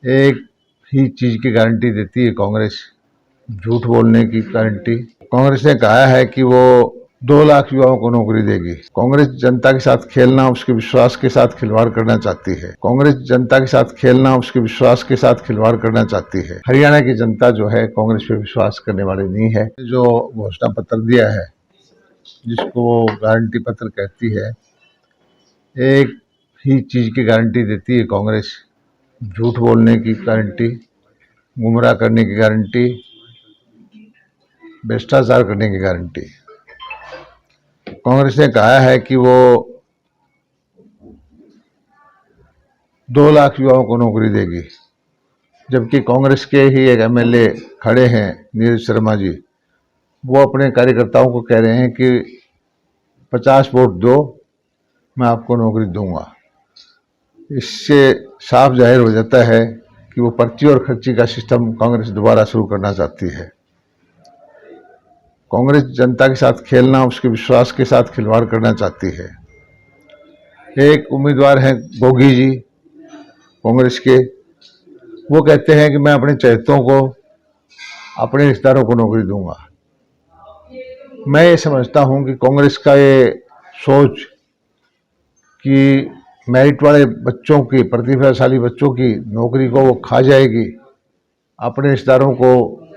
एक ही चीज की गारंटी देती है कांग्रेस, झूठ बोलने की गारंटी। कांग्रेस ने कहा है कि वो 2 लाख युवाओं को नौकरी देगी। कांग्रेस जनता के साथ खेलना, उसके विश्वास के साथ खिलवाड़ करना चाहती है। कांग्रेस जनता के साथ खेलना, उसके विश्वास के साथ खिलवाड़ करना चाहती है। हरियाणा की जनता जो है कांग्रेस पे विश्वास करने वाली नहीं है। जो घोषणा पत्र दिया है, जिसको गारंटी पत्र कहती है, एक ही चीज की गारंटी देती है कांग्रेस, झूठ बोलने की गारंटी, गुमराह करने की गारंटी, भ्रष्टाचार करने की गारंटी। कांग्रेस ने कहा है कि वो 2 लाख युवाओं को नौकरी देगी, जबकि कांग्रेस के ही एक एमएलए खड़े हैं, नीरज शर्मा जी, वो अपने कार्यकर्ताओं को कह रहे हैं कि 50 वोट दो, मैं आपको नौकरी दूंगा। इससे साफ जाहिर हो जाता है कि वो पर्ची और खर्ची का सिस्टम कांग्रेस दोबारा शुरू करना चाहती है। कांग्रेस जनता के साथ खेलना, उसके विश्वास के साथ खिलवाड़ करना चाहती है। एक उम्मीदवार हैं गोगी जी कांग्रेस के, वो कहते हैं कि मैं अपने चहेतों को, अपने रिश्तेदारों को नौकरी दूंगा। मैं ये समझता हूं कि कांग्रेस का ये सोच कि मेरिट वाले बच्चों की, प्रतिभाशाली बच्चों की नौकरी को वो खा जाएगी, अपने रिश्तेदारों को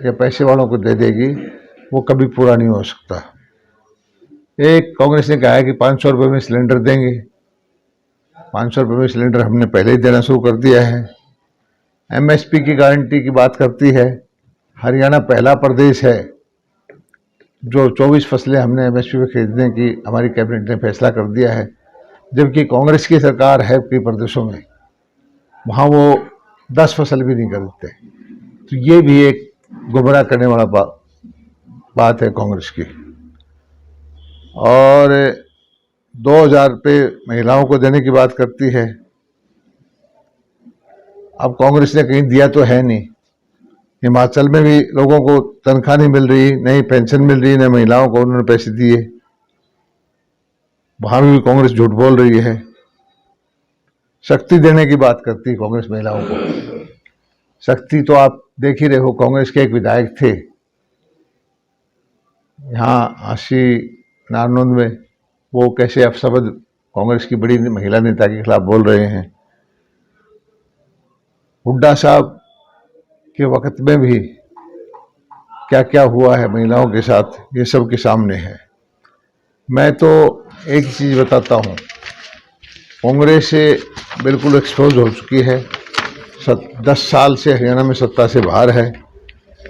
या पैसे वालों को दे देगी, वो कभी पूरा नहीं हो सकता। एक कांग्रेस ने कहा है कि 500 रुपये में सिलेंडर देंगे। 500 रुपये में सिलेंडर हमने पहले ही देना शुरू कर दिया है। एमएसपी की गारंटी की बात करती है। हरियाणा पहला प्रदेश है जो 24 फसलें हमने एमएसपी पे खरीदने की हमारी कैबिनेट ने फैसला कर दिया है, जबकि कांग्रेस की सरकार है कई प्रदेशों में, वहां वो 10 फसल भी नहीं खरीदते। तो ये भी एक गुमराह करने वाला बात है कांग्रेस की। और 2000 रुपये महिलाओं को देने की बात करती है। अब कांग्रेस ने कहीं दिया तो है नहीं। हिमाचल में भी लोगों को तनख्वाह नहीं मिल रही, नहीं पेंशन मिल रही, न महिलाओं को उन्होंने पैसे दिए। वहां भी कांग्रेस झूठ बोल रही है। शक्ति देने की बात करती है कांग्रेस महिलाओं को। शक्ति तो आप देख ही रहे हो, कांग्रेस के एक विधायक थे यहाँ आशी नारनौंद में, वो कैसे अपशब्द कांग्रेस की बड़ी महिला नेता के खिलाफ बोल रहे हैं। हुड्डा साहब के वक्त में भी क्या क्या हुआ है महिलाओं के साथ, ये सब के सामने है। मैं तो एक चीज बताता हूँ, कांग्रेस से बिल्कुल एक्सपोज हो चुकी है। 10 साल से हरियाणा में सत्ता से बाहर है।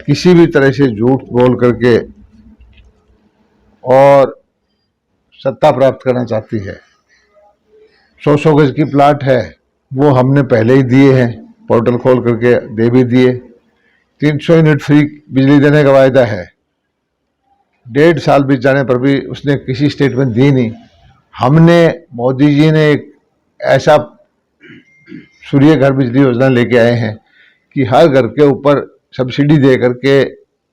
किसी भी तरह से झूठ बोल करके और सत्ता प्राप्त करना चाहती है। 100 गज की प्लाट है, वो हमने पहले ही दिए हैं, पोर्टल खोल करके दे भी दिए। 300 यूनिट फ्री बिजली देने का वायदा है। 1.5 साल बीत जाने पर भी उसने किसी स्टेटमेंट दी नहीं। हमने, मोदी जी ने एक ऐसा सूर्य घर बिजली योजना लेके आए हैं कि हर घर के ऊपर सब्सिडी दे करके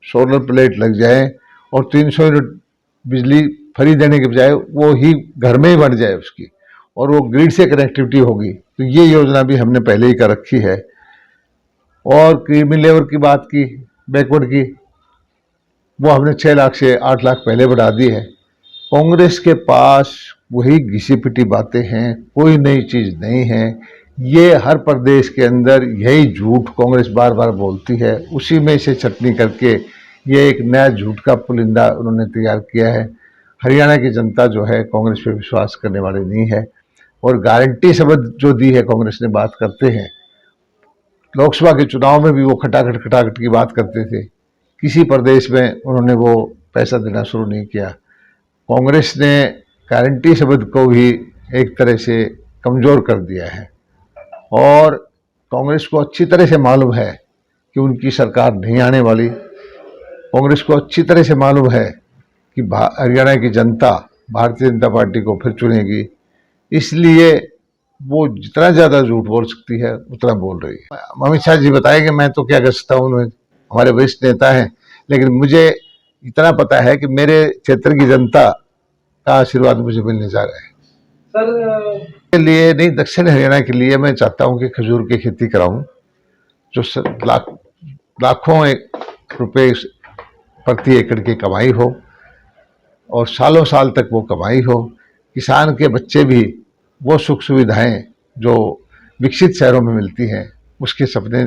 सोलर प्लेट लग जाए और 300 यूनिट बिजली फ्री देने के बजाय वो ही घर में ही बन जाए उसकी, और वो ग्रिड से कनेक्टिविटी होगी। तो ये योजना भी हमने पहले ही कर रखी है। और क्रीमी लेबर की बात की, बैकवर्ड की, वो हमने 6 लाख से 8 लाख पहले बढ़ा दी है। कांग्रेस के पास वही घिसी पिटी बातें हैं, कोई नई चीज नहीं है। ये हर प्रदेश के अंदर यही झूठ कांग्रेस बार बार बोलती है, उसी में से चटनी करके ये एक नया झूठ का पुलिंदा उन्होंने तैयार किया है। हरियाणा की जनता जो है कांग्रेस पे विश्वास करने वाली नहीं है। और गारंटी शब्द जो दी है कांग्रेस ने, बात करते हैं, लोकसभा के चुनाव में भी वो खटाखट की बात करते थे। किसी प्रदेश में उन्होंने वो पैसा देना शुरू नहीं किया। कांग्रेस ने गारंटी शब्द को भी एक तरह से कमजोर कर दिया है। और कांग्रेस को अच्छी तरह से मालूम है कि उनकी सरकार नहीं आने वाली। कांग्रेस को अच्छी तरह से मालूम है कि हरियाणा की जनता भारतीय जनता पार्टी को फिर चुनेगी, इसलिए वो जितना ज्यादा झूठ बोल सकती है उतना बोल रही है। अमित शाह जी बताएंगे, मैं तो क्या कर सकता हूँ, हमारे वरिष्ठ नेता हैं। लेकिन मुझे इतना पता है कि मेरे क्षेत्र की जनता का आशीर्वाद मुझे मिलने जा रहा है। सर के लिए नहीं, दक्षिण हरियाणा के लिए मैं चाहता हूँ कि खजूर की खेती कराऊं। जो लाखों रुपए प्रति एकड़ की कमाई हो और सालों साल तक वो कमाई हो, किसान के बच्चे भी वो सुख सुविधाएं जो विकसित शहरों में मिलती हैं उसके सपने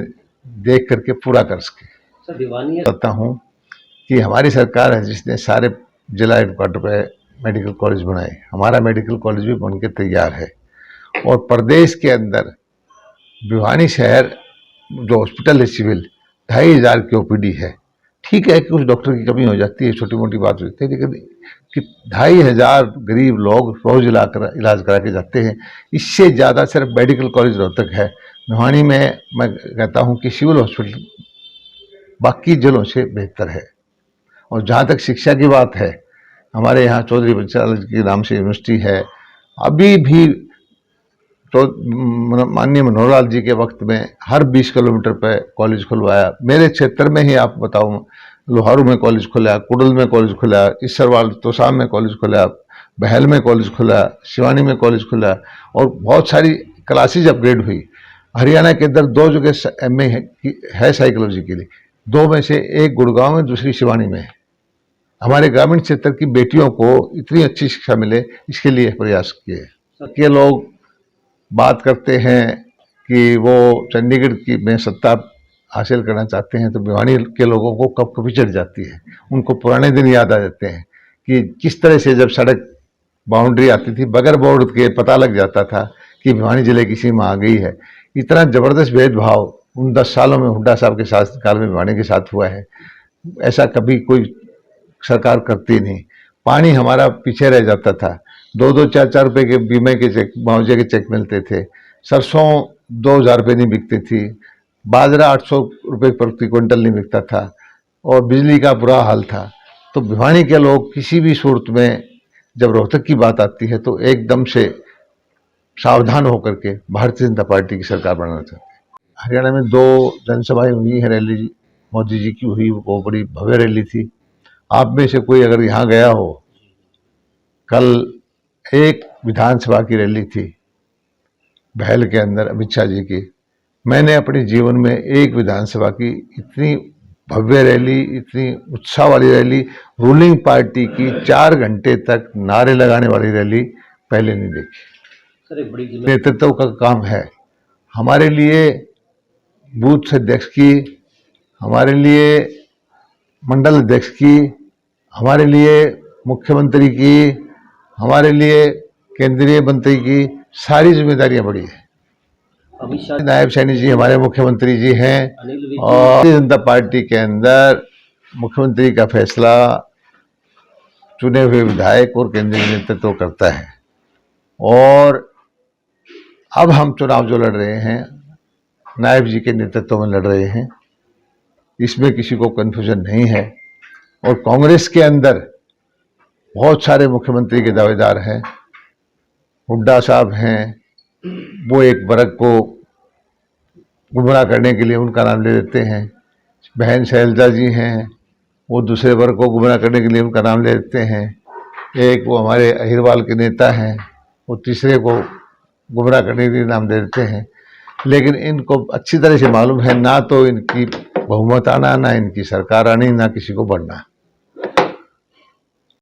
देख करके पूरा कर सके। सर दीवानी कहता हूँ कि हमारी सरकार है जिसने सारे जिला हेडक्वार्टर पे मेडिकल कॉलेज बनाए, हमारा मेडिकल कॉलेज भी बन के तैयार है। और प्रदेश के अंदर भिवानी शहर जो हॉस्पिटल है सिविल 2500 की ओपीडी है। ठीक है कि कुछ डॉक्टर की कमी हो जाती है, छोटी मोटी बात होती है, लेकिन कि 2500 गरीब लोग रोज इलाज करा के जाते हैं। इससे ज़्यादा सिर्फ मेडिकल कॉलेज रोहतक है। भिवानी में मैं कहता हूँ कि सिविल हॉस्पिटल बाकी जिलों से बेहतर है। और जहाँ तक शिक्षा की बात है, हमारे यहाँ चौधरी बंसीलाल के नाम से यूनिवर्सिटी है। अभी भी तो माननीय मनोहर लाल जी के वक्त में हर 20 किलोमीटर पे कॉलेज खुलवाया। मेरे क्षेत्र में ही आप बताऊं, लोहारू में कॉलेज खुला, कुडल में कॉलेज खुला, इसरवाल तोसाम में कॉलेज खुला, बहल में कॉलेज खुला, शिवानी में कॉलेज खुला और बहुत सारी क्लासेज अपग्रेड हुई। हरियाणा के अंदर 2 जगह MA है साइकोलॉजी के लिए, 2 में से एक गुड़गांव में, दूसरी शिवानी में है। हमारे ग्रामीण क्षेत्र की बेटियों को इतनी अच्छी शिक्षा मिले, इसके लिए प्रयास किए। के लोग बात करते हैं कि वो चंडीगढ़ की में सत्ता हासिल करना चाहते हैं, तो भिवानी के लोगों को कब कभी चढ़ जाती है। उनको पुराने दिन याद आ जाते हैं कि किस तरह से जब सड़क बाउंड्री आती थी, बगैर बोर्ड के पता लग जाता था कि भिवानी जिले की सीमा आ गई है। इतना जबरदस्त भेदभाव उन 10 सालों में हुड्डा साहब के शासनकाल में भिवानी के साथ हुआ है, ऐसा कभी कोई सरकार करती नहीं। पानी हमारा पीछे रह जाता था, 2-2, 4-4 रुपए के बीमे के चेक, मुआवजे के चेक मिलते थे। सरसों 2000 रुपये नहीं बिकती थी, बाजरा 800 रुपये प्रति क्विंटल नहीं बिकता था और बिजली का बुरा हाल था। तो भिवानी के लोग किसी भी सूरत में जब रोहतक की बात आती है तो एकदम से सावधान होकर के भारतीय जनता पार्टी की सरकार बनाना चाहते हैं। हरियाणा में 2 जनसभाएं हुई हैं, रैली मोदी जी की हुई, वो बड़ी भव्य रैली थी। आप में से कोई अगर यहाँ गया हो, कल एक विधानसभा की रैली थी बहल के अंदर अमित शाह जी की। मैंने अपने जीवन में एक विधानसभा की इतनी भव्य रैली, इतनी उत्साह वाली रैली, रूलिंग पार्टी की 4 घंटे तक नारे लगाने वाली रैली पहले नहीं देखी। सर एक बड़ी नेतृत्व का काम है। हमारे लिए बूथ अध्यक्ष की, हमारे लिए मंडल अध्यक्ष की, हमारे लिए मुख्यमंत्री की, हमारे लिए केंद्रीय मंत्री की सारी जिम्मेदारियां बड़ी है। अमित शाह नायब सैनी जी हमारे मुख्यमंत्री जी हैं अनिल विज और भारतीय जनता पार्टी के अंदर मुख्यमंत्री का फैसला चुने हुए विधायक और केंद्रीय नेतृत्व करता है। और अब हम चुनाव जो लड़ रहे हैं नायब जी के नेतृत्व में लड़ रहे हैं, इसमें किसी को कन्फ्यूजन नहीं है। और कांग्रेस के अंदर बहुत सारे मुख्यमंत्री के दावेदार हैं। हुड्डा साहब हैं, वो एक वर्ग को गुमराह करने के लिए उनका नाम ले लेते हैं। बहन शैलजा जी हैं, वो दूसरे वर्ग को गुमराह करने के लिए उनका नाम ले लेते हैं। एक वो हमारे अहिरवाल के नेता हैं, वो तीसरे को गुमराह करने के लिए नाम दे देते हैं। लेकिन इनको अच्छी तरह से मालूम है ना तो इनकी बहुमत आना, ना इनकी सरकार आनी, ना किसी को बढ़ना।